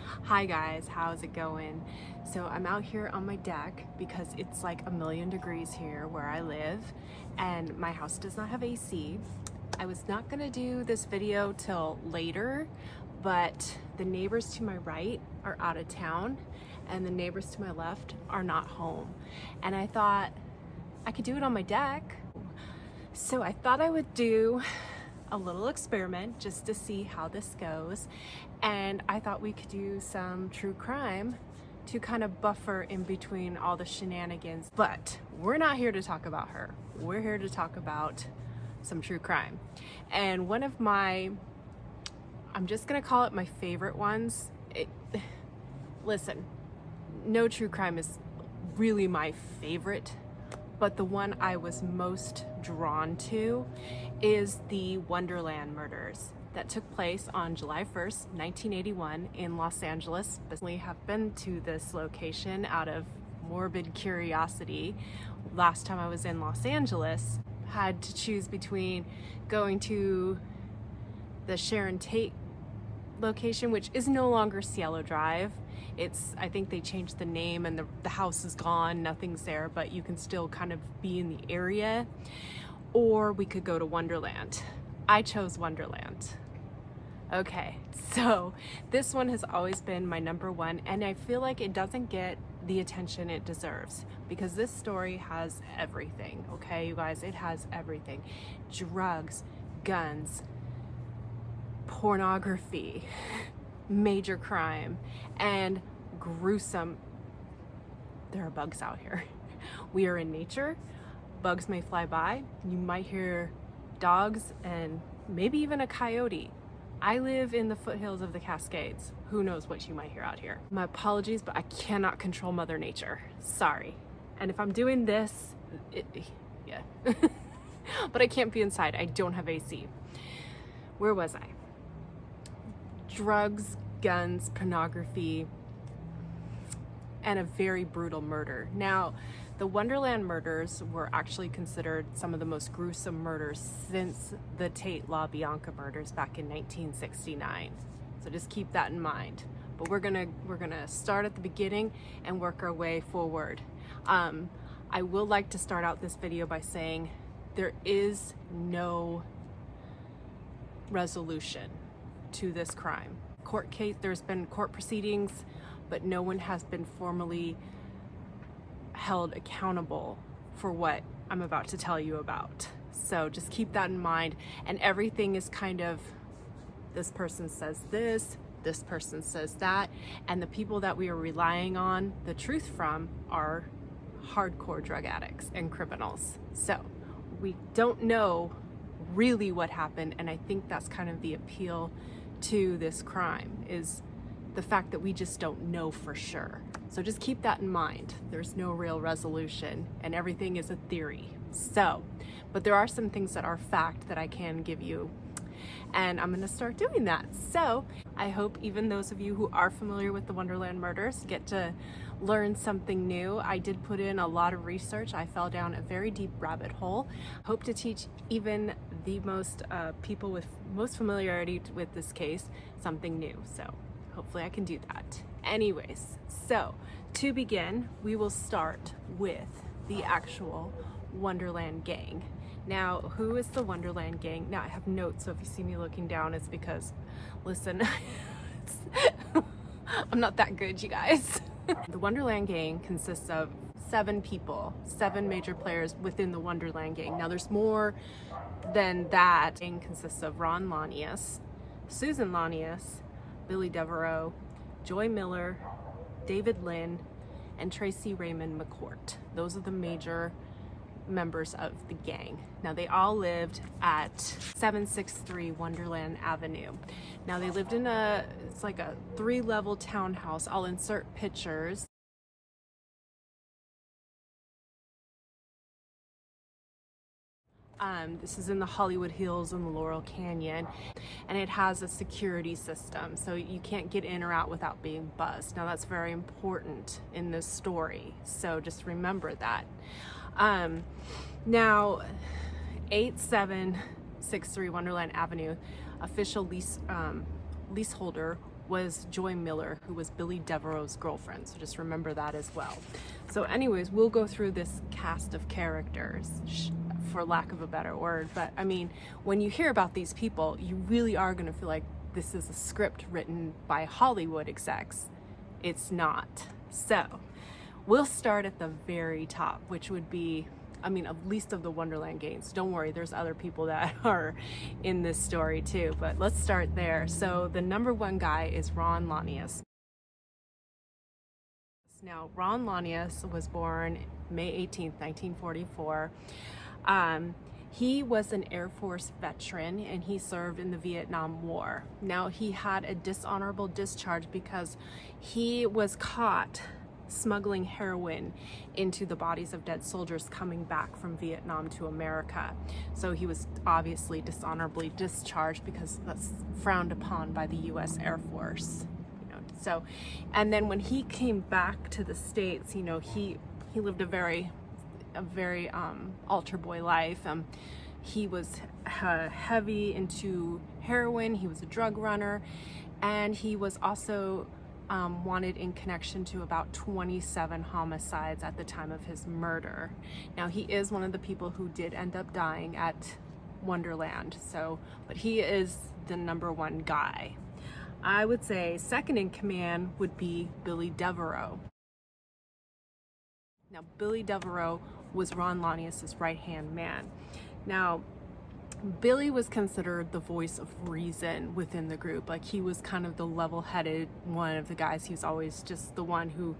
Hi guys, how's it going? So I'm out here on my deck because it's like 1,000,000 degrees here where I live and my house does not have AC. I was not gonna do this video till later, but the neighbors to my right are out of town and the neighbors to my left are not home. And I thought I could do it on my deck. So I thought I would do a little experiment just to see how this goes, and I thought we could do some true crime to kind of buffer in between all the shenanigans. But we're not here to talk about her. We're here to talk about some true crime. And one of my, I'm just gonna call it my favorite ones. Listen, no true crime is really my favorite, but the one I was most drawn to is the Wonderland Murders that took place on July 1st, 1981 in Los Angeles. We have been to this location out of morbid curiosity. Last time I was in Los Angeles, had to choose between going to the Sharon Tate location, which is no longer Cielo Drive. I think they changed the name and the house is gone, nothing's there, but you can still kind of be in the area. Or we could go to Wonderland. I chose Wonderland. Okay, so this one has always been my number one, and I feel like it doesn't get the attention it deserves because this story has everything, okay, you guys? It has everything. Drugs, guns, pornography, major crime, and gruesome. There are bugs out here. We are in nature. Bugs may fly by. You might hear dogs and maybe even a coyote. I live in the foothills of the Cascades. Who knows what you might hear out here. My apologies, but I cannot control Mother Nature. Sorry. And if I'm doing this, yeah. But I can't be inside. I don't have AC. Where was I? Drugs, guns, pornography, and a very brutal murder. Now, the Wonderland Murders were actually considered some of the most gruesome murders since the Tate LaBianca murders back in 1969. So just keep that in mind. But we're gonna start at the beginning and work our way forward. I will like to start out this video by saying there is no resolution to this crime. Court case, there's been court proceedings, but no one has been formally held accountable for what I'm about to tell you about. So just keep that in mind. And everything is kind of, this person says this person says that, and the people that we are relying on the truth from are hardcore drug addicts and criminals. So we don't know really what happened, and I think that's kind of the appeal to this crime, is the fact that we just don't know for sure. So just keep that in mind. There's no real resolution and everything is a theory. So, but there are some things that are fact that I can give you, and I'm gonna start doing that. So I hope even those of you who are familiar with the Wonderland Murders get to learn something new. I did put in a lot of research. I fell down a very deep rabbit hole. Hope to teach even the most people with most familiarity with this case something new. So hopefully I can do that. Anyways, so to begin, we will start with the actual Wonderland Gang. Now, who is the Wonderland Gang? Now, I have notes, so if you see me looking down, it's because, listen, I'm not that good, you guys. The Wonderland Gang consists of 7 people, 7 major players within the Wonderland Gang. Now, there's more than that. The gang consists of Ron Lanius, Susan Lanius, Billy Devereaux, Joy Miller, David Lynn, and Tracy Raymond McCourt. Those are the major members of the gang. Now, they all lived at 763 Wonderland Avenue. Now, they lived in it's like a 3-level townhouse. I'll insert pictures. This is in the Hollywood Hills in the Laurel Canyon, and it has a security system, so you can't get in or out without being buzzed. Now, that's very important in this story, so just remember that. Now, 8763 Wonderland Avenue, official leaseholder was Joy Miller, who was Billy Devereaux's girlfriend. So just remember that as well. So anyways, we'll go through this cast of characters, for lack of a better word. But I mean, when you hear about these people, you really are going to feel like this is a script written by Hollywood execs. It's not. So we'll start at the very top, which would be, I mean, at least of the Wonderland gangs. Don't worry, there's other people that are in this story too, but let's start there. So the number one guy is Ron Lanius. Now, Ron Lanius was born May 18th, 1944. He was an Air Force veteran and he served in the Vietnam War. Now, he had a dishonorable discharge because he was caught smuggling heroin into the bodies of dead soldiers coming back from Vietnam to America. So he was obviously dishonorably discharged because that's frowned upon by the US Air Force. So, and then when he came back to the States, he lived a very altar boy life. He was heavy into heroin. He was a drug runner, and he was also wanted in connection to about 27 homicides at the time of his murder. Now, he is one of the people who did end up dying at Wonderland. So, but he is the number one guy. I would say second in command would be Billy Devereaux. Now, Billy Devereaux was Ron Lanius's right-hand man. Now, Billy was considered the voice of reason within the group. Like, he was kind of the level-headed one of the guys. He was always just the one who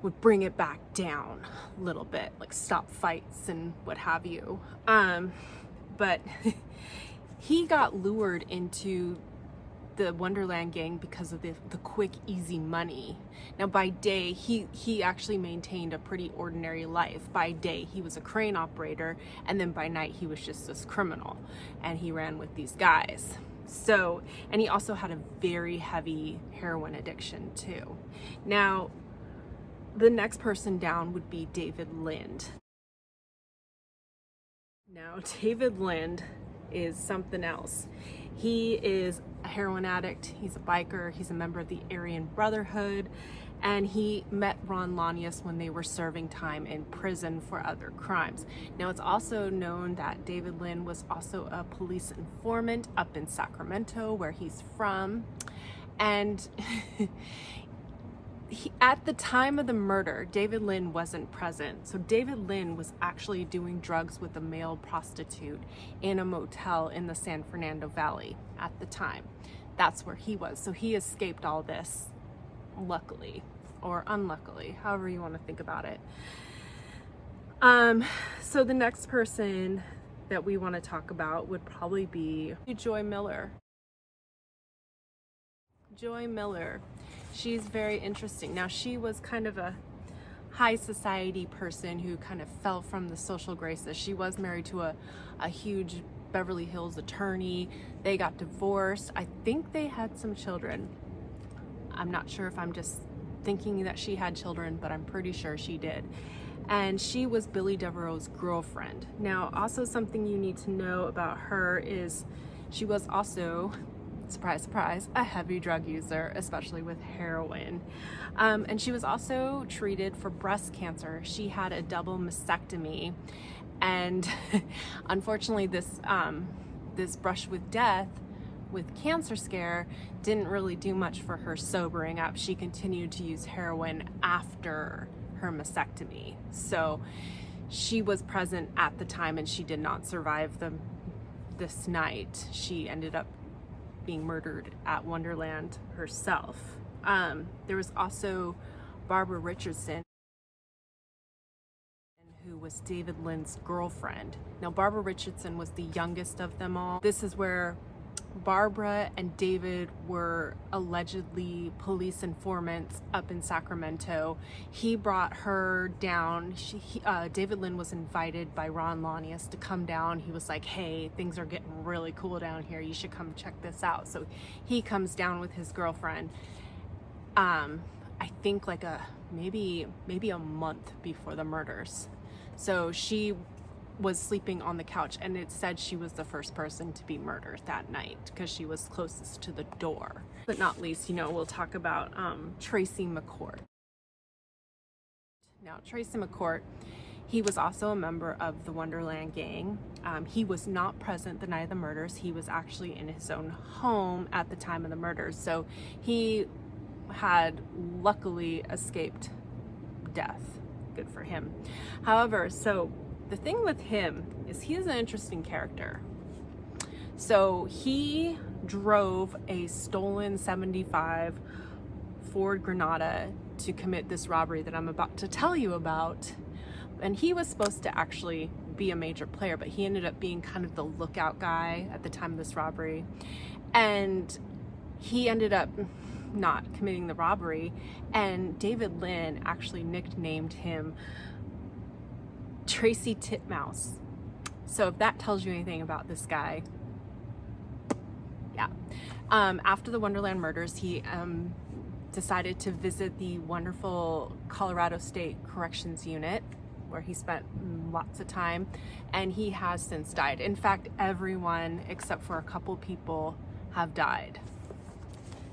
would bring it back down a little bit, like stop fights and what have you. But he got lured into the Wonderland gang because of the quick, easy money. Now, by day, he actually maintained a pretty ordinary life. By day, he was a crane operator, and then by night, he was just this criminal, and he ran with these guys. So, and he also had a very heavy heroin addiction too. Now, the next person down would be David Lind. Now, David Lind is something else. He is a heroin addict, he's a biker, he's a member of the Aryan Brotherhood, and he met Ron Lanius when they were serving time in prison for other crimes. Now, it's also known that David Lind was also a police informant up in Sacramento, where he's from, and at the time of the murder, David Lind wasn't present. So David Lind was actually doing drugs with a male prostitute in a motel in the San Fernando Valley at the time. That's where he was. So he escaped all this, luckily or unluckily, however you want to think about it. So the next person that we want to talk about would probably be Joy Miller. Joy Miller. She's very interesting. Now, she was kind of a high society person who kind of fell from the social graces. She was married to a huge Beverly Hills attorney. They got divorced. I think they had some children. I'm not sure if I'm just thinking that she had children, but I'm pretty sure she did. And she was Billy Devereaux's girlfriend. Now, also something you need to know about her is she was also, surprise, surprise, a heavy drug user, especially with heroin. And she was also treated for breast cancer. She had a double mastectomy. And unfortunately, this brush with death with cancer scare didn't really do much for her sobering up. She continued to use heroin after her mastectomy. So she was present at the time and she did not survive this night. She ended up being murdered at Wonderland herself. There was also Barbara Richardson, who was David Lind's girlfriend. Now, Barbara Richardson was the youngest of them all. This is where Barbara and David were allegedly police informants up in Sacramento. He brought her down. David Lind was invited by Ron Lanius to come down. He was like, hey, things are getting really cool down here. You should come check this out. So he comes down with his girlfriend. I think like maybe a month before the murders. So she was sleeping on the couch, and it said she was the first person to be murdered that night because she was closest to the door. But not least, you know, we'll talk about Tracy McCourt. Now, Tracy McCourt, he was also a member of the Wonderland gang. He was not present the night of the murders. He was actually in his own home at the time of the murders. So he had luckily escaped death. Good for him. However, so the thing with him is he is an interesting character. So he drove a stolen 75 Ford Granada to commit this robbery that I'm about to tell you about. And he was supposed to actually be a major player, but he ended up being kind of the lookout guy at the time of this robbery. And he ended up not committing the robbery, and David Lynn actually nicknamed him Tracy Titmouse. So if that tells you anything about this guy, yeah. After the Wonderland murders, he decided to visit the wonderful Colorado State Corrections Unit, where he spent lots of time, and he has since died. In fact, everyone except for a couple people have died.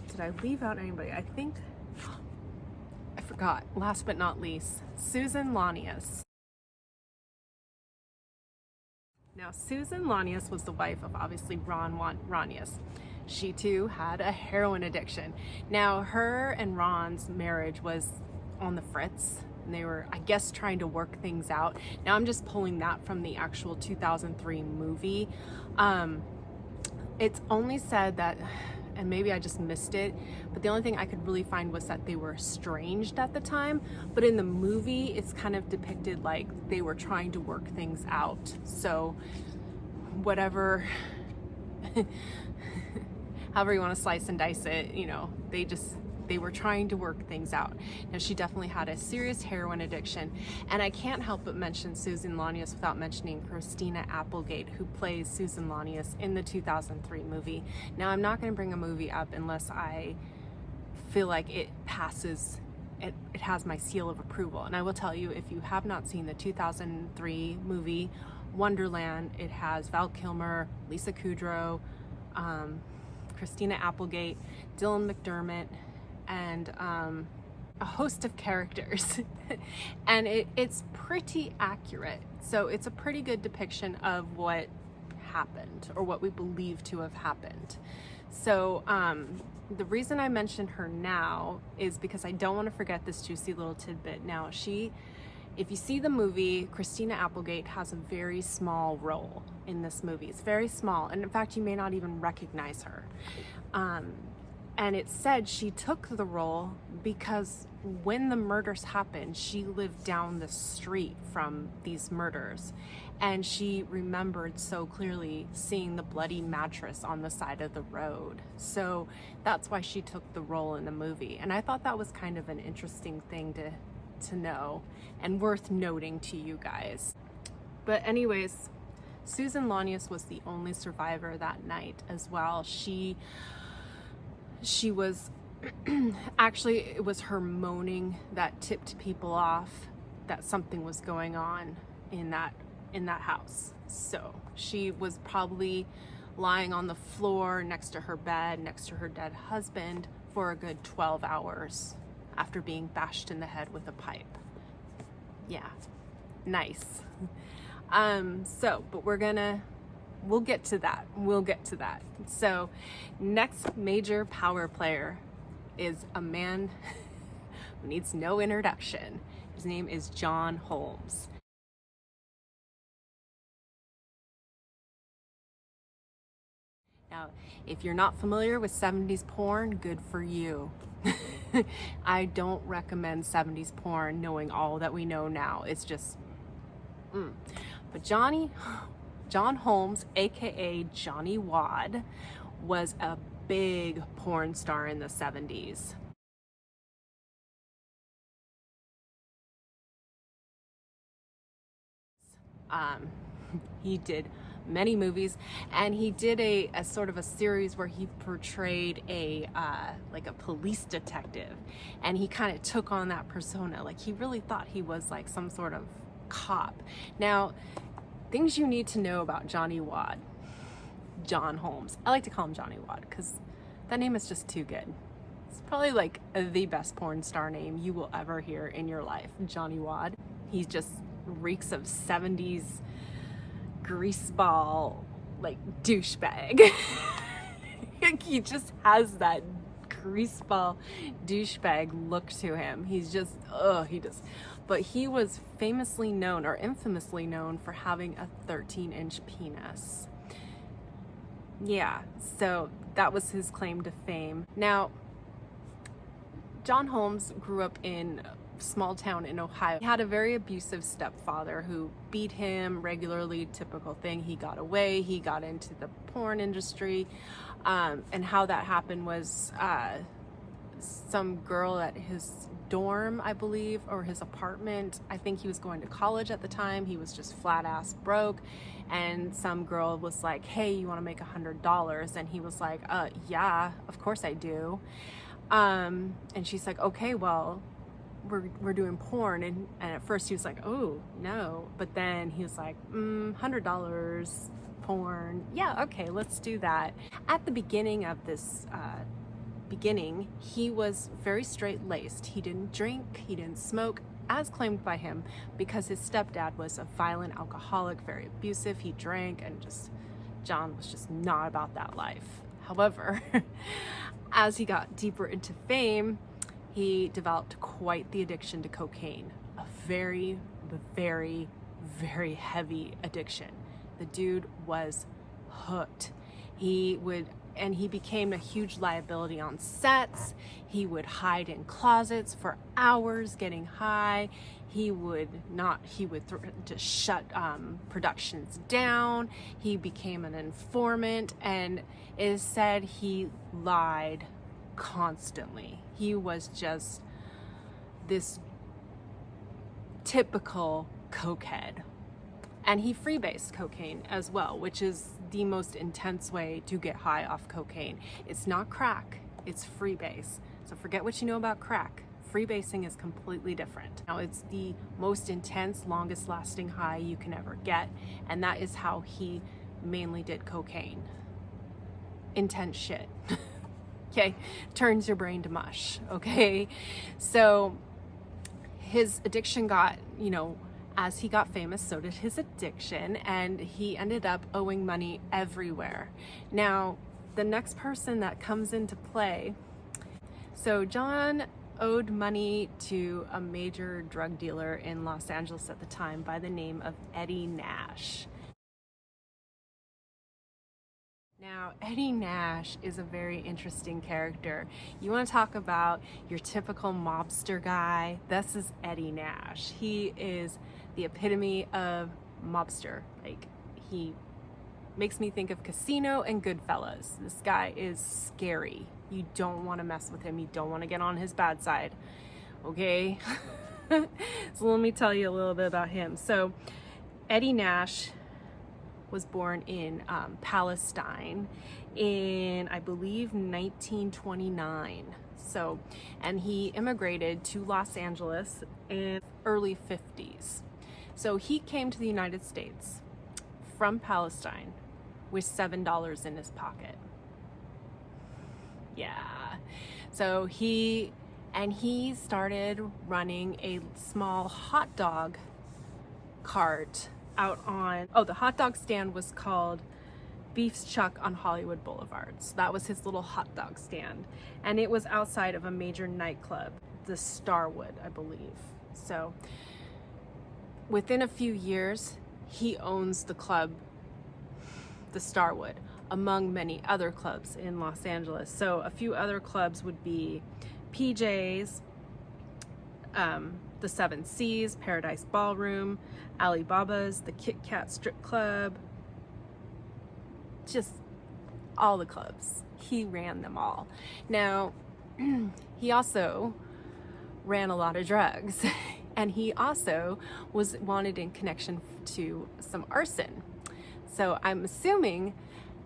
Did I leave out anybody? I think I forgot. Last but not least, Susan Lanius. Now, Susan Lanius was the wife of obviously Ron Lanius. She too had a heroin addiction. Now, her and Ron's marriage was on the fritz, and they were, I guess, trying to work things out. Now, I'm just pulling that from the actual 2003 movie. It's only said that, and maybe I just missed it, but the only thing I could really find was that they were estranged at the time. But in the movie, it's kind of depicted like they were trying to work things out. So whatever, however you want to slice and dice it, you know, they were trying to work things out. Now, she definitely had a serious heroin addiction, and I can't help but mention Susan Lanius without mentioning Christina Applegate, who plays Susan Lanius in the 2003 movie. Now, I'm not going to bring a movie up unless I feel like it passes, it has my seal of approval. And I will tell you, if you have not seen the 2003 movie Wonderland, it has Val Kilmer, Lisa Kudrow, Christina Applegate, Dylan McDermott, and a host of characters. And it's pretty accurate. So it's a pretty good depiction of what happened, or what we believe to have happened. So the reason I mention her now is because I don't want to forget this juicy little tidbit. Now, if you see the movie, Christina Applegate has a very small role in this movie. It's very small, and in fact, you may not even recognize her. And it said she took the role because when the murders happened, she lived down the street from these murders, and she remembered so clearly seeing the bloody mattress on the side of the road. So that's why she took the role in the movie. And I thought that was kind of an interesting thing to know and worth noting to you guys. But anyways, Susan Lanius was the only survivor that night as well. She was actually, it was her moaning that tipped people off that something was going on in that house. So she was probably lying on the floor next to her bed, next to her dead husband, for a good 12 hours after being bashed in the head with a pipe. Yeah, nice. But we'll get to that. So next major power player is a man who needs no introduction. His name is John Holmes. Now, if you're not familiar with 70s porn, good for you. I don't recommend 70s porn knowing all that we know now. It's just, But John Holmes, aka Johnny Wad, was a big porn star in the 70s. He did many movies, and he did a sort of a series where he portrayed like a police detective, and he kind of took on that persona. Like, he really thought he was like some sort of cop. Now, Things you need to know about Johnny Wad. John Holmes. I like to call him Johnny Wad because that name is just too good. It's probably like the best porn star name you will ever hear in your life, Johnny Wad. He just reeks of 70s greaseball, like, douchebag. Like, he just has that greaseball douchebag look to him. He's just, but he was famously known, or infamously known, for having a 13-inch penis. Yeah, so that was his claim to fame. Now, John Holmes grew up in a small town in Ohio. He had a very abusive stepfather who beat him regularly, typical thing. He got away, he got into the porn industry, and how that happened was some girl at his dorm, I believe, or his apartment. I think he was going to college at the time. He was just flat ass broke, and some girl was like, hey, you want to make $100? And he was like, yeah, of course I do. And she's like, okay, well, we're doing porn. And at first he was like, oh no, but then he was like, $100 porn, yeah, okay, let's do that. At the beginning of this he was very straight-laced. He didn't drink, he didn't smoke, as claimed by him, because his stepdad was a violent alcoholic, very abusive. He drank, and John was just not about that life. However, as he got deeper into fame, he developed quite the addiction to cocaine, a very, very, very heavy addiction. The dude was hooked. He became a huge liability on sets. He would hide in closets for hours getting high. He would just shut productions down. He became an informant, and it is said he lied constantly. He was just this typical cokehead. And he freebased cocaine as well, which is the most intense way to get high off cocaine. It's not crack, it's freebase. So forget what you know about crack. Freebasing is completely different. Now, it's the most intense, longest lasting high you can ever get, and that is how he mainly did cocaine. Intense shit. Okay, turns your brain to mush. Okay, so his addiction got, as he got famous, so did his addiction, and he ended up owing money everywhere. Now, the next person that comes into play, so John owed money to a major drug dealer in Los Angeles at the time by the name of Eddie Nash. Now, Eddie Nash is a very interesting character. You want to talk about your typical mobster guy? This is Eddie Nash. He is the epitome of mobster. Like, he makes me think of Casino and Goodfellas. This guy is scary. You don't want to mess with him. You don't want to get on his bad side. Okay? So let me tell you a little bit about him. So Eddie Nash was born in Palestine in, I believe, 1929. So, and he immigrated to Los Angeles in early 50s. So he came to the United States from Palestine with $7 in his pocket. Yeah. So he started running a small hot dog cart out on, the hot dog stand was called Beef's Chuck on Hollywood Boulevard. So that was his little hot dog stand. And it was outside of a major nightclub, the Starwood, I believe. So within a few years, he owns the club, the Starwood, among many other clubs in Los Angeles. So a few other clubs would be PJ's, the Seven Seas, Paradise Ballroom, Alibaba's, the Kit Kat Strip Club, just all the clubs. He ran them all. Now, he also ran a lot of drugs, and he also was wanted in connection to some arson. So I'm assuming,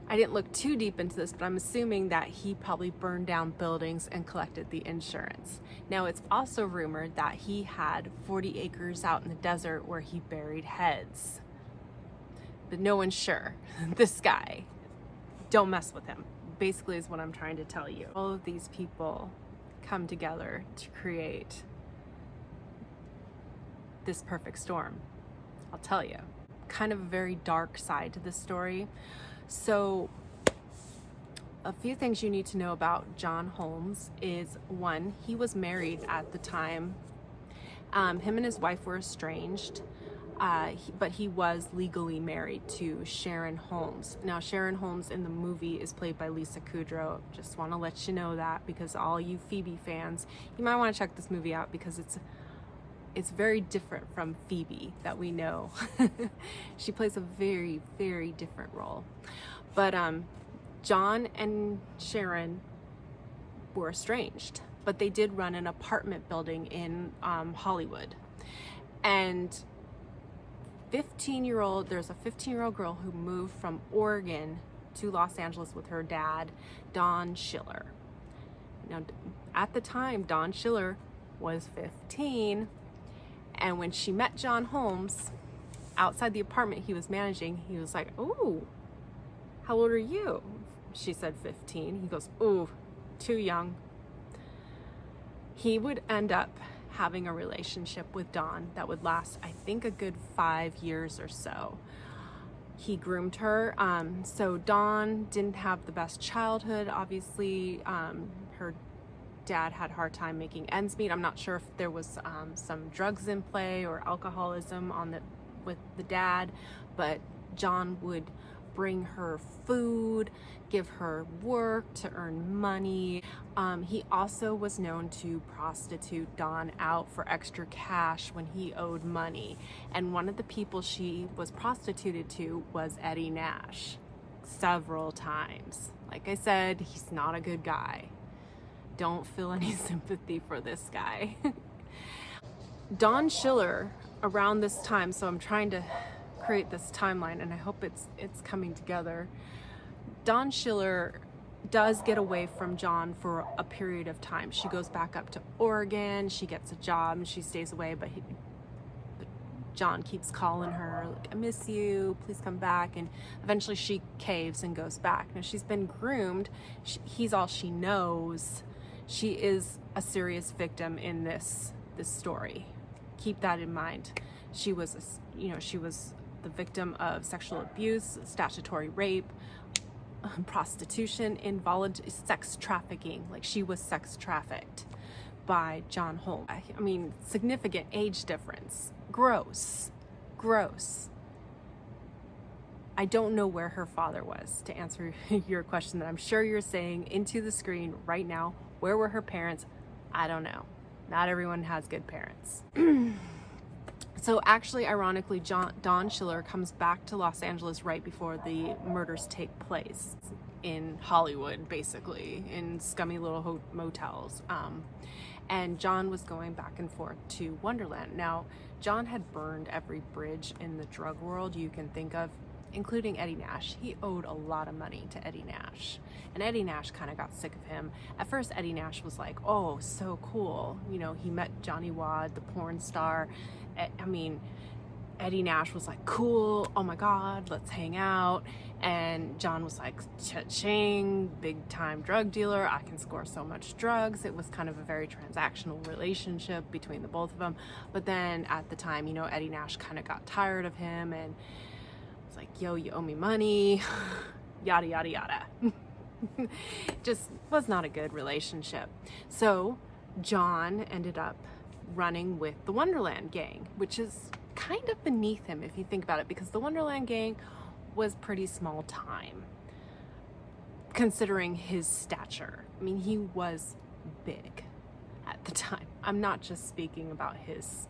I didn't look too deep into this, but I'm assuming that he probably burned down buildings and collected the insurance. Now, it's also rumored that he had 40 acres out in the desert where he buried heads. but no one's sure. This guy, don't mess with him, basically is what I'm trying to tell you. All of these people come together to create this perfect storm, I'll tell you. Kind of a very dark side to this story. So a few things you need to know about John Holmes is, one, he was married at the time. Him and his wife were estranged, but he was legally married to Sharon Holmes. Now, Sharon Holmes in the movie is played by Lisa Kudrow. Just want to let you know that, because all you Phoebe fans, you might want to check this movie out, because it's very different from Phoebe that we know. She plays a very, very different role. But John and Sharon were estranged, but they did run an apartment building in Hollywood. And there's a 15-year-old girl who moved from Oregon to Los Angeles with her dad, Don Schiller. Now, at the time, Don Schiller was 15, and when she met John Holmes outside the apartment he was managing, he was like, "Ooh, how old are you?" She said 15. He goes, "Ooh, too young." He would end up having a relationship with Dawn that would last, I think, a good 5 years or so. He groomed her. So Dawn didn't have the best childhood, obviously. Her dad had a hard time making ends meet. I'm not sure if there was some drugs in play or alcoholism with the dad, but John would bring her food, give her work to earn money. He also was known to prostitute Dawn out for extra cash when he owed money. And one of the people she was prostituted to was Eddie Nash, several times. Like I said, he's not a good guy. Don't feel any sympathy for this guy. Don Schiller, around this time, so I'm trying to create this timeline, and I hope it's coming together. Don Schiller does get away from John for a period of time. She goes back up to Oregon, she gets a job, and she stays away, but John keeps calling her, like, "I miss you, please come back," and eventually she caves and goes back. Now, she's been groomed, he's all she knows. She is a serious victim in this story. Keep that in mind. She was the victim of sexual abuse, statutory rape, prostitution, sex trafficking. Like, she was sex trafficked by John Holmes. I mean, significant age difference. Gross. I don't know where her father was, to answer your question that I'm sure you're saying into the screen right now. Where were her parents? I don't know. Not everyone has good parents. So actually, ironically, Don Schiller comes back to Los Angeles right before the murders take place in Hollywood, basically, in scummy little motels. And John was going back and forth to Wonderland. Now, John had burned every bridge in the drug world you can think of, including Eddie Nash. He owed a lot of money to Eddie Nash. And Eddie Nash kind of got sick of him. At first, Eddie Nash was like, "Oh, so cool." You know, he met Johnny Wad, the porn star. I mean, Eddie Nash was like, "Cool, oh my God, let's hang out." And John was like, "Cha-ching, big time drug dealer. I can score so much drugs." It was kind of a very transactional relationship between the both of them. But then at the time, you know, Eddie Nash kind of got tired of him and was like, "Yo, you owe me money," yada, yada, yada. Just was not a good relationship. So John ended up running with the Wonderland gang, which is kind of beneath him if you think about it, because the Wonderland gang was pretty small time considering his stature. I mean, he was big at the time. I'm not just speaking about his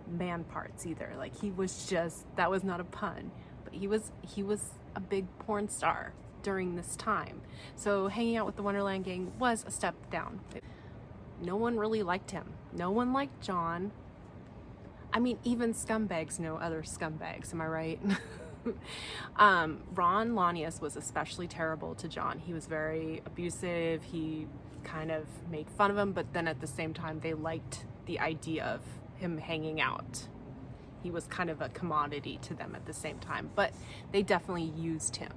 man parts either. Like, he was just, that was not a pun, but he was a big porn star during this time. So hanging out with the Wonderland gang was a step down. No one really liked him. No one liked John. I mean, even scumbags know other scumbags, am I right? Ron Lanius was especially terrible to John. He was very abusive. He kind of made fun of him, but then at the same time, they liked the idea of him hanging out. He was kind of a commodity to them at the same time, but they definitely used him.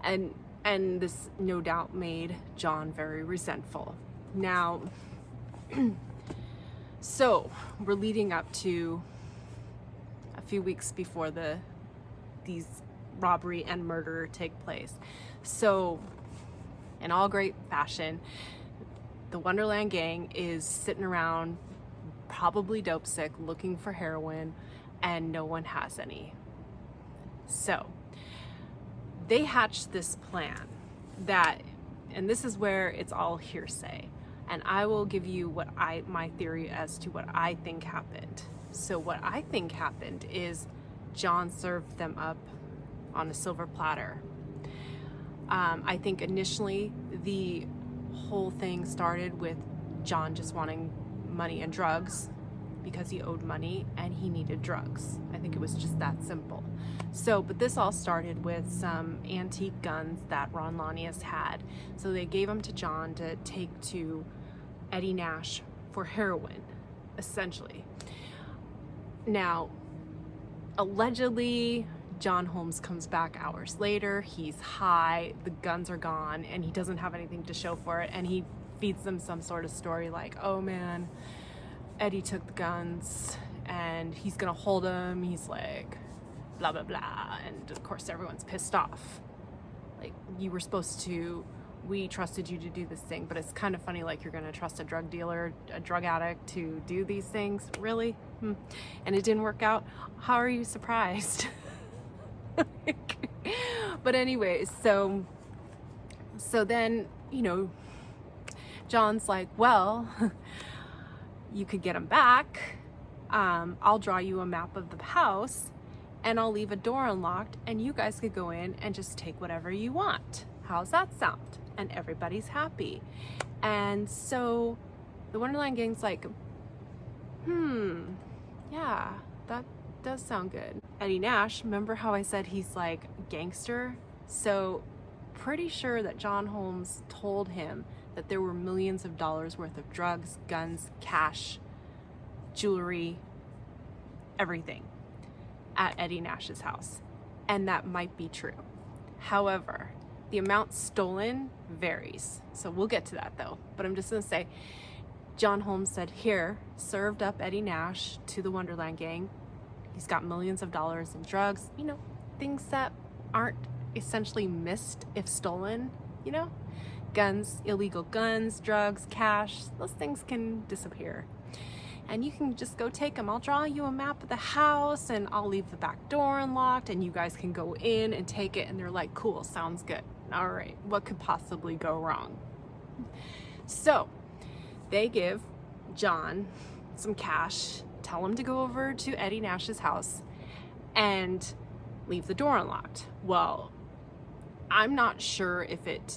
And this no doubt made John very resentful. Now, so we're leading up to a few weeks before these robbery and murder take place. So in all great fashion, the Wonderland gang is sitting around, probably dope sick, looking for heroin, and no one has any. So they hatched this plan that, and this is where it's all hearsay, and I will give you my theory as to what I think happened. So what I think happened is John served them up on a silver platter. I think initially the whole thing started with John just wanting money and drugs because he owed money and he needed drugs. I think it was just that simple. So, but this all started with some antique guns that Ron Lanius had. So they gave them to John to take to Eddie Nash for heroin, essentially. Now, allegedly, John Holmes comes back hours later. He's high, the guns are gone, and he doesn't have anything to show for it. And he feeds them some sort of story like, oh man, Eddie took the guns and he's gonna hold them. He's like, blah, blah, blah. And of course, everyone's pissed off. Like, you were supposed to, we trusted you to do this thing, but it's kind of funny, like you're gonna trust a drug dealer, a drug addict to do these things, really? And it didn't work out. How are you surprised? But anyways, so then, you know, John's like, well, you could get him back. I'll draw you a map of the house and I'll leave a door unlocked and you guys could go in and just take whatever you want. How's that sound? And everybody's happy. And so the Wonderland gang's like, yeah, that does sound good. Eddie Nash, remember how I said he's like gangster? So pretty sure that John Holmes told him that there were millions of dollars worth of drugs, guns, cash, jewelry, everything at Eddie Nash's house. And that might be true. However, the amount stolen varies. So we'll get to that though. But I'm just gonna say, John Holmes said, here, served up Eddie Nash to the Wonderland gang. He's got millions of dollars in drugs, you know, things that aren't essentially missed if stolen, you know? Guns, illegal guns, drugs, cash, those things can disappear. And you can just go take them. I'll draw you a map of the house and I'll leave the back door unlocked and you guys can go in and take it. And they're like, cool, sounds good. All right, what could possibly go wrong? So they give John some cash, tell him to go over to Eddie Nash's house and leave the door unlocked. Well, I'm not sure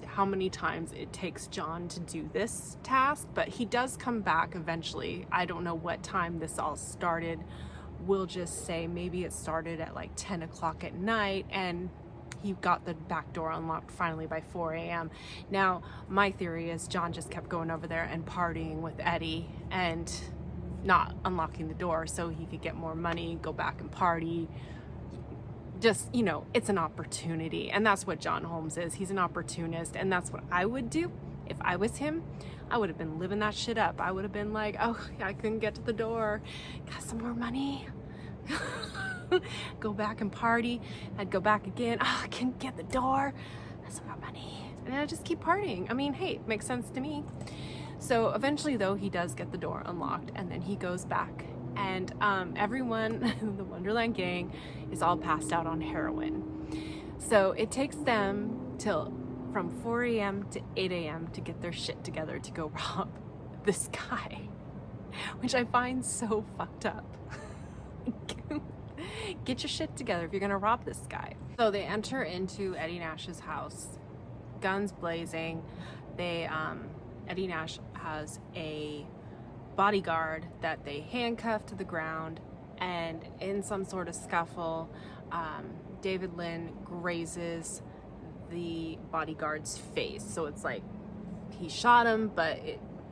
how many times it takes John to do this task, but he does come back eventually. I don't know what time this all started. We'll just say maybe it started at like 10 o'clock at night and he got the back door unlocked finally by 4 a.m. Now, my theory is John just kept going over there and partying with Eddie and not unlocking the door so he could get more money, go back and party. Just, you know, it's an opportunity. And that's what John Holmes is. He's an opportunist. And that's what I would do if I was him. I would have been living that shit up. I would have been like, oh, I couldn't get to the door. Got some more money. Go back and party. I'd go back again. Oh, I couldn't get the door. Got some more money. And I'd just keep partying. I mean, hey, it makes sense to me. So eventually, though, he does get the door unlocked. And then he goes back. And everyone, the Wonderland gang, is all passed out on heroin. So it takes them from 4 a.m. to 8 a.m. to get their shit together to go rob this guy, which I find so fucked up. Get your shit together if you're gonna rob this guy. So they enter into Eddie Nash's house, guns blazing. Eddie Nash has a bodyguard that they handcuff to the ground, and in some sort of scuffle, David Lynn grazes the bodyguard's face. So it's like he shot him, but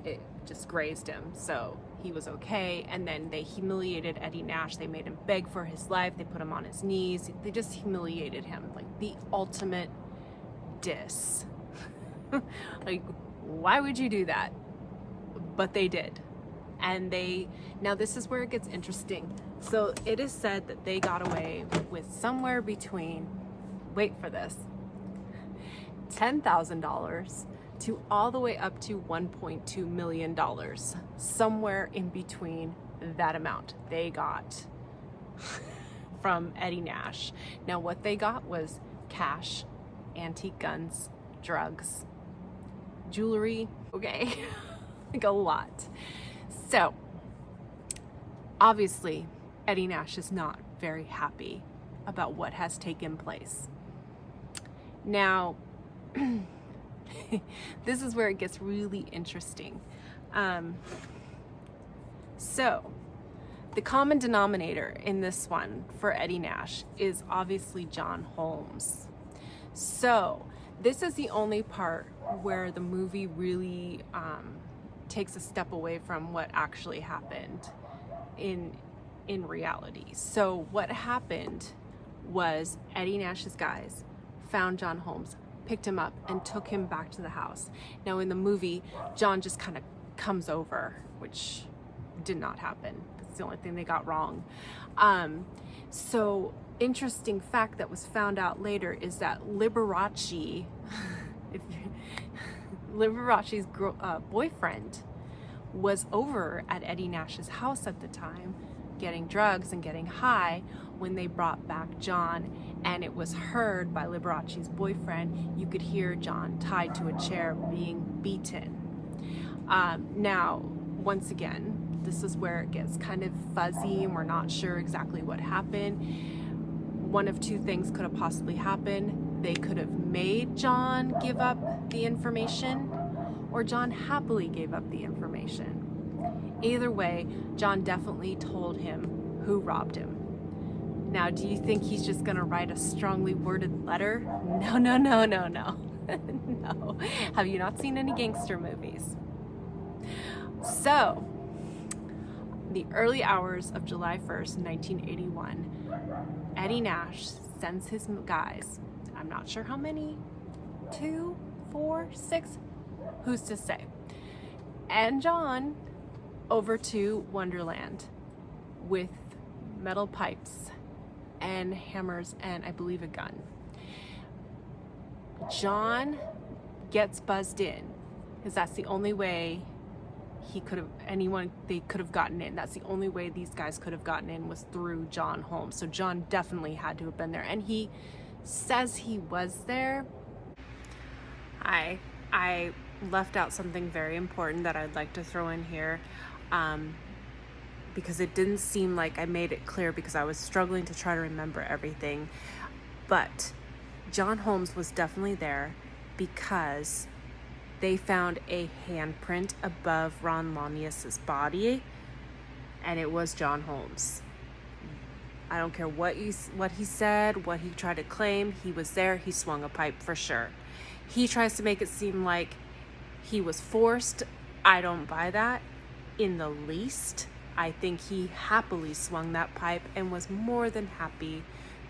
it just grazed him. So he was okay. And then they humiliated Eddie Nash. They made him beg for his life. They put him on his knees. They just humiliated him, like the ultimate diss. Like, why would you do that? But they did. And now this is where it gets interesting. So it is said that they got away with somewhere between, wait for this, $10,000 to all the way up to $1.2 million. Somewhere in between that amount they got from Eddie Nash. Now what they got was cash, antique guns, drugs, jewelry, okay, like a lot. So obviously Eddie Nash is not very happy about what has taken place. Now, this is where it gets really interesting. So the common denominator in this one for Eddie Nash is obviously John Holmes. So this is the only part where the movie really takes a step away from what actually happened in reality. So what happened was Eddie Nash's guys found John Holmes, picked him up, and took him back to the house. Now in the movie, John just kind of comes over, which did not happen. That's the only thing they got wrong. So interesting fact that was found out later is that Liberace's boyfriend was over at Eddie Nash's house at the time, getting drugs and getting high when they brought back John, and it was heard by Liberace's boyfriend. You could hear John tied to a chair being beaten. Now, once again, this is where it gets kind of fuzzy and we're not sure exactly what happened. One of two things could have possibly happened. They could have made John give up the information, or John happily gave up the information. Either way, John definitely told him who robbed him. Now, do you think he's just gonna write a strongly worded letter? No, no, no, no, no. No. Have you not seen any gangster movies? So, the early hours of July 1st, 1981, Eddie Nash sends his guys, I'm not sure how many, 2, 4, 6, who's to say, and John over to Wonderland with metal pipes and hammers and I believe a gun. John gets buzzed in because that's the only way they could have gotten in. That's the only way these guys could have gotten in, was through John Holmes. So John definitely had to have been there, and he says he was there. I left out something very important that I'd like to throw in here, because it didn't seem like I made it clear because I was struggling to try to remember everything. But John Holmes was definitely there because they found a handprint above Ron Lanius's body, and it was John Holmes. I don't care what he said, what he tried to claim. He was there. He swung a pipe for sure. He tries to make it seem like he was forced. I don't buy that in the least. I think he happily swung that pipe and was more than happy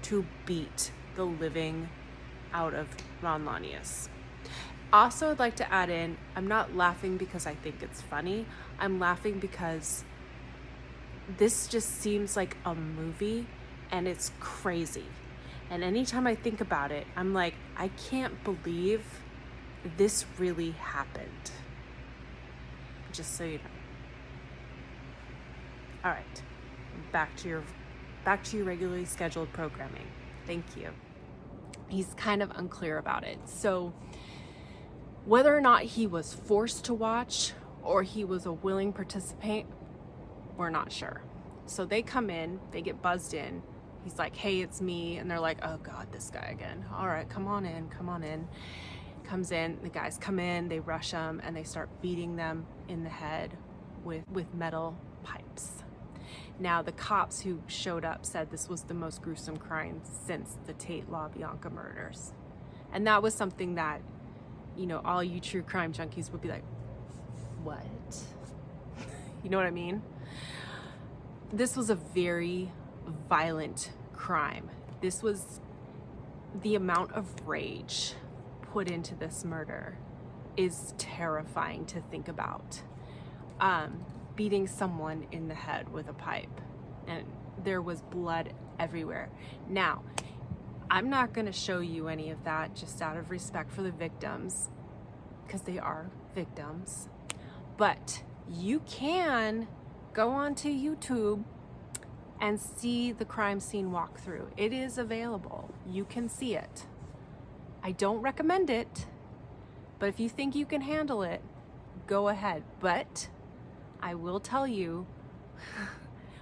to beat the living out of Ron Lanius. Also, I'd like to add in, I'm not laughing because I think it's funny. I'm laughing because this just seems like a movie and it's crazy. And anytime I think about it, I'm like, I can't believe this really happened. Just so you know. All right, back to your regularly scheduled programming. Thank you. He's kind of unclear about it. So whether or not he was forced to watch or he was a willing participant, we're not sure. So they come in, they get buzzed in. He's like, hey, it's me. And they're like, oh God, this guy again. All right, come on in. Comes in, the guys come in, they rush him, and they start beating them in the head with metal pipes. Now, the cops who showed up said this was the most gruesome crime since the Tate LaBianca murders. And that was something that, you know, all you true crime junkies would be like, what? You know what I mean? This was a very violent crime. This was the amount of rage put into this murder is terrifying to think about. Beating someone in the head with a pipe, and there was blood everywhere. Now, I'm not going to show you any of that just out of respect for the victims, because they are victims, but you can go onto YouTube and see the crime scene walkthrough. It is available. You can see it. I don't recommend it, but if you think you can handle it, go ahead. But I will tell you,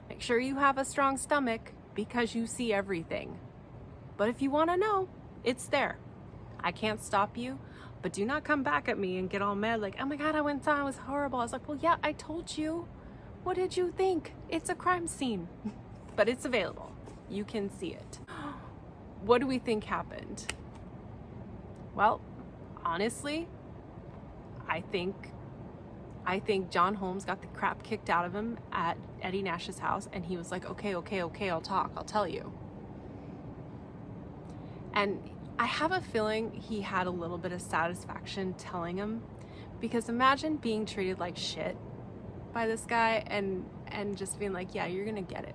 make sure you have a strong stomach, because you see everything. But if you want to know, it's there. I can't stop you, but do not come back at me and get all mad like, oh my God, I went and saw it, was horrible. I was like, well, yeah, I told you. What did you think? It's a crime scene. But it's available. You can see it. What do we think happened? Well, honestly, I think John Holmes got the crap kicked out of him at Eddie Nash's house, and he was like, okay, I'll talk, I'll tell you. And I have a feeling he had a little bit of satisfaction telling him, because imagine being treated like shit by this guy and just being like, yeah, you're gonna get it.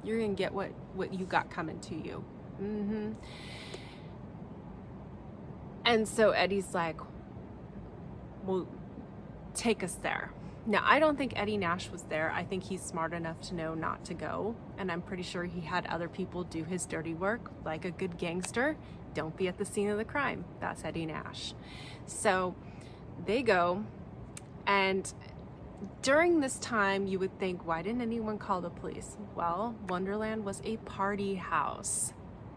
You're gonna get what you got coming to you. And so Eddie's like, well, take us there. Now, I don't think Eddie Nash was there. I think he's smart enough to know not to go. And I'm pretty sure he had other people do his dirty work. Like a good gangster, don't be at the scene of the crime. That's Eddie Nash. So they go, and during this time, you would think, why didn't anyone call the police? Well, Wonderland was a party house.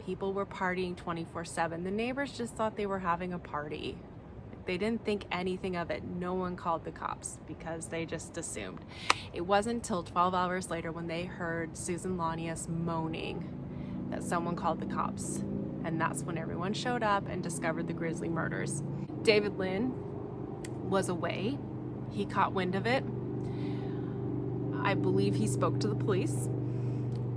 People were partying 24/7. The neighbors just thought they were having a party. They didn't think anything of it. No one called the cops because they just assumed. It wasn't until 12 hours later when they heard Susan Lanius moaning that someone called the cops. And that's when everyone showed up and discovered the grisly murders. David Lynn was away. He caught wind of it. I believe he spoke to the police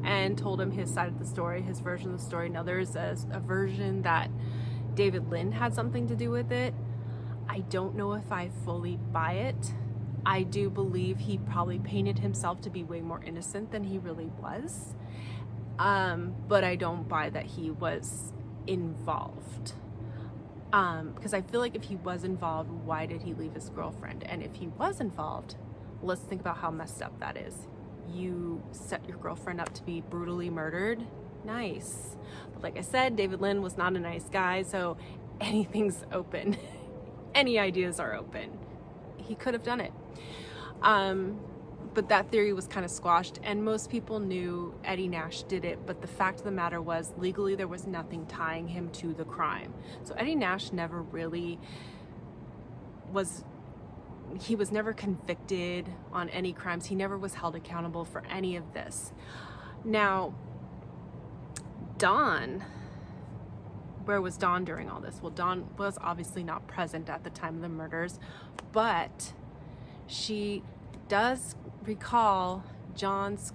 and told him his side of the story, his version of the story. Now, there's a version that David Lynn had something to do with it. I don't know if I fully buy it. I do believe he probably painted himself to be way more innocent than he really was. But I don't buy that he was involved. Because I feel like if he was involved, why did he leave his girlfriend? And if he was involved, let's think about how messed up that is. You set your girlfriend up to be brutally murdered. Nice. But like I said, David Lynn was not a nice guy, so anything's open. Any ideas are open. He could have done it. But that theory was kind of squashed, and most people knew Eddie Nash did it, but the fact of the matter was, legally there was nothing tying him to the crime. So Eddie Nash never really was, he was never convicted on any crimes. He never was held accountable for any of this. Now, Dawn, where was Dawn during all this? Well, Dawn was obviously not present at the time of the murders, but she does recall John's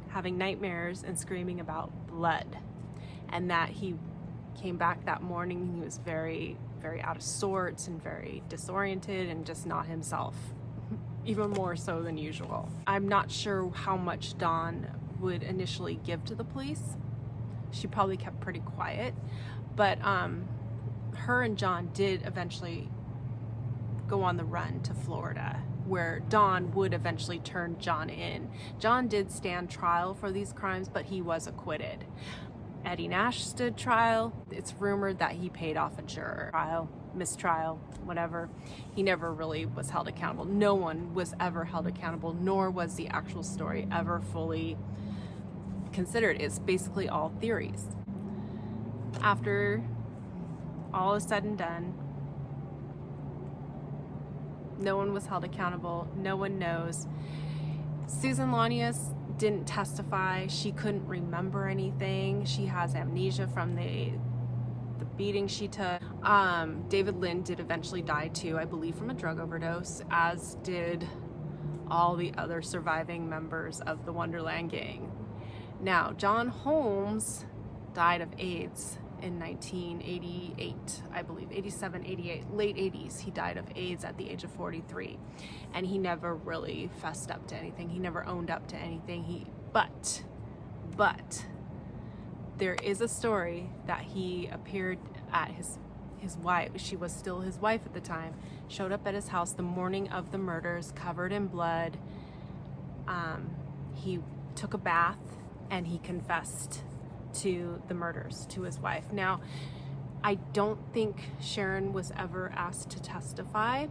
having nightmares and screaming about blood, and that he came back that morning and he was very, very out of sorts and very disoriented and just not himself, even more so than usual. I'm not sure how much Dawn would initially give to the police. She probably kept pretty quiet, but her and John did eventually go on the run to Florida, where Dawn would eventually turn John in. John did stand trial for these crimes, but he was acquitted. Eddie Nash stood trial. It's rumored that he paid off a juror. Trial, mistrial, whatever. He never really was held accountable. No one was ever held accountable, nor was the actual story ever fully considered. It's basically all theories. After all is said and done, no one was held accountable. No one knows. Susan Lanius didn't testify. She couldn't remember anything. She has amnesia from the beating she took. David Lynn did eventually die too, I believe from a drug overdose, as did all the other surviving members of the Wonderland gang. Now, John Holmes died of AIDS in 1988, I believe, 87, 88, late 80s. He died of AIDS at the age of 43, and he never really fessed up to anything. He never owned up to anything. But there is a story that he appeared at his wife, she was still his wife at the time, showed up at his house the morning of the murders, covered in blood. He took a bath and he confessed to the murders to his wife. Now, I don't think Sharon was ever asked to testify,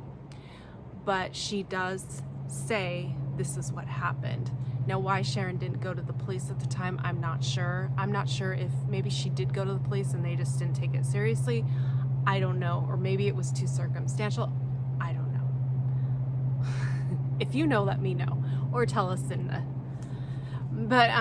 but she does say this is what happened. Now, why Sharon didn't go to the police at the time, I'm not sure. I'm not sure if maybe she did go to the police and they just didn't take it seriously. I don't know. Or maybe it was too circumstantial. I don't know. If you know, let me know. Or tell us in the... But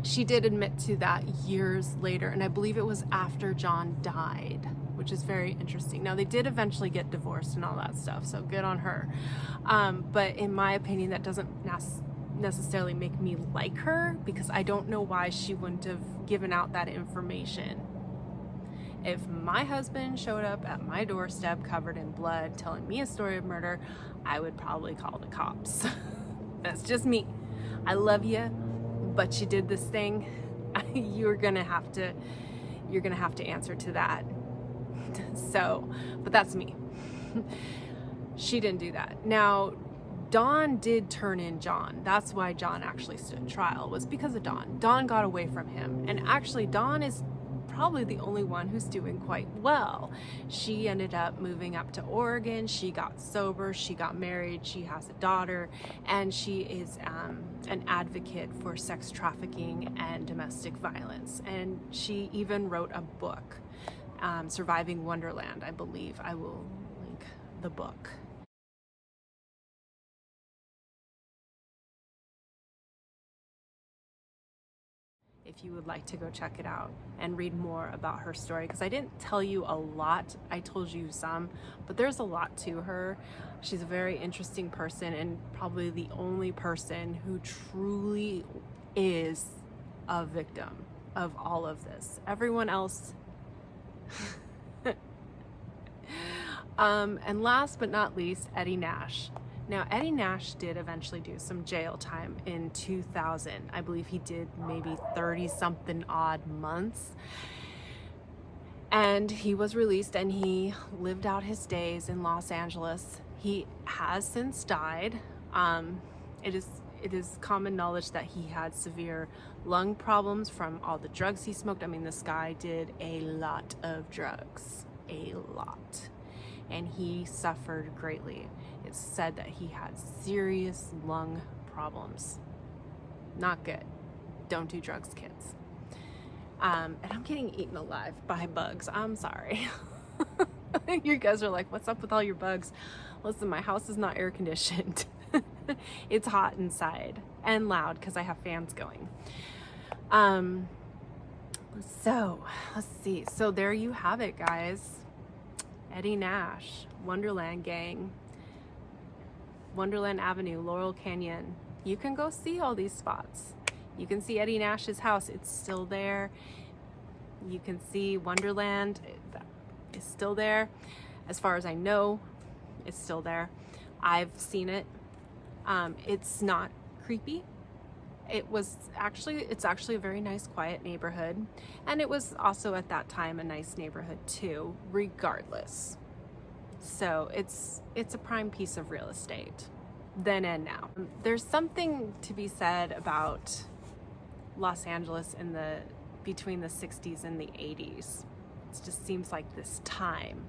she did admit to that years later, and I believe it was after John died, which is very interesting. Now, they did eventually get divorced and all that stuff, so good on her. But in my opinion, that doesn't necessarily make me like her, because I don't know why she wouldn't have given out that information. If my husband showed up at my doorstep covered in blood telling me a story of murder, I would probably call the cops. That's just me. I love you, but you did this thing. You're gonna have to answer to that. So, but that's me. She didn't do that. Now, Dawn did turn in John. That's why John actually stood trial, was because of Dawn. Dawn got away from him. And actually, Dawn is probably the only one who's doing quite well. She ended up moving up to Oregon. She got sober. She got married. She has a daughter. And she is an advocate for sex trafficking and domestic violence. And she even wrote a book, Surviving Wonderland, I believe. I will link the book. If you would like to go check it out and read more about her story, because I didn't tell you a lot. I told you some, but there's a lot to her. She's a very interesting person, and probably the only person who truly is a victim of all of this. Everyone else and last but not least, Eddie Nash. Now, Eddie Nash did eventually do some jail time in 2000. I believe he did maybe 30-something odd months. And he was released and he lived out his days in Los Angeles. He has since died. It is common knowledge that he had severe lung problems from all the drugs he smoked. I mean, this guy did a lot of drugs, a lot. And he suffered greatly. It's said that he had serious lung problems. Not good. Don't do drugs, kids. And I'm getting eaten alive by bugs. I'm sorry. You guys are like, what's up with all your bugs? Listen, my house is not air conditioned. It's hot inside and loud because I have fans going. So let's see. So there you have it, guys. Eddie Nash, Wonderland Gang, Wonderland Avenue, Laurel Canyon. You can go see all these spots. You can see Eddie Nash's house. It's still there. You can see Wonderland is still there. As far as I know, it's still there. I've seen it. It's not creepy. It's actually a very nice, quiet neighborhood. And it was also at that time a nice neighborhood too, regardless. So it's a prime piece of real estate, then and now. There's something to be said about Los Angeles between the 60s and the 80s. It just seems like this time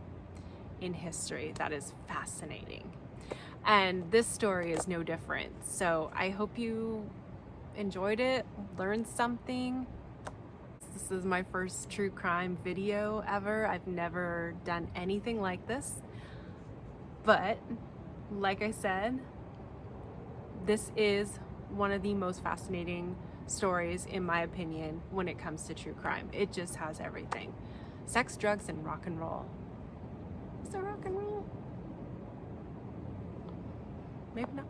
in history that is fascinating. And this story is no different. So I hope you enjoyed it, learned something. This is my first true crime video ever. I've never done anything like this. But like I said, this is one of the most fascinating stories, in my opinion, when it comes to true crime. It just has everything. Sex, drugs, and rock and roll. Is there rock and roll? maybe not.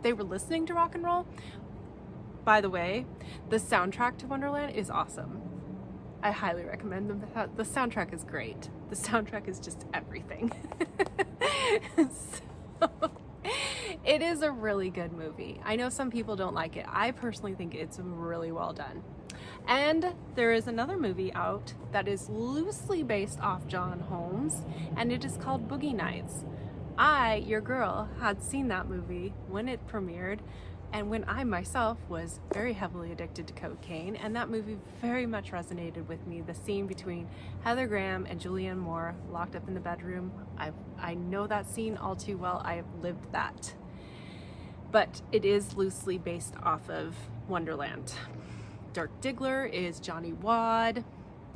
They were listening to rock and roll. By the way, the soundtrack to Wonderland is awesome. I highly recommend them. The soundtrack is great. The soundtrack is just everything. So, it is a really good movie. I know some people don't like it. I personally think it's really well done. And there is another movie out that is loosely based off John Holmes, and it is called Boogie Nights. I, your girl, had seen that movie when it premiered, and when I myself was very heavily addicted to cocaine, and that movie very much resonated with me. The scene between Heather Graham and Julianne Moore locked up in the bedroom. I know that scene all too well. I have lived that. But it is loosely based off of Wonderland. Dirk Diggler is Johnny Wad.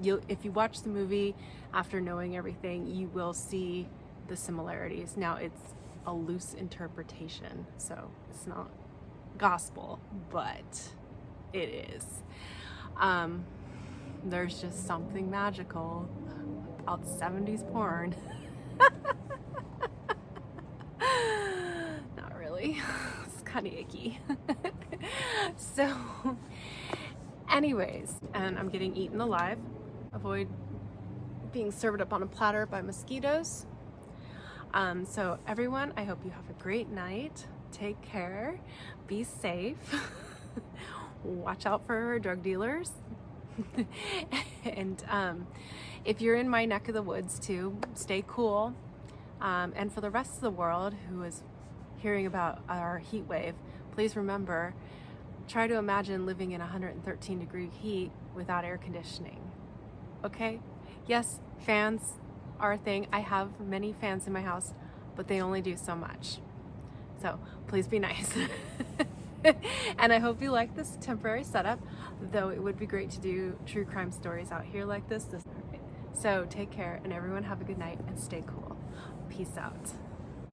If you watch the movie after knowing everything, you will see the similarities. Now, it's a loose interpretation, so it's not gospel, but it is. There's just something magical about 70s porn. Not really. It's kind of icky. So, anyways, and I'm getting eaten alive. Avoid being served up on a platter by mosquitoes. So everyone, I hope you have a great night. Take care. Be safe. Watch out for drug dealers. And if you're in my neck of the woods too, stay cool. And for the rest of the world who is hearing about our heat wave, please remember, try to imagine living in 113 degree heat without air conditioning. Okay? Yes, fans are a thing. I have many fans in my house, but they only do so much. So please be nice. And I hope you like this temporary setup, though it would be great to do true crime stories out here like this. So take care, and everyone have a good night and stay cool. Peace out.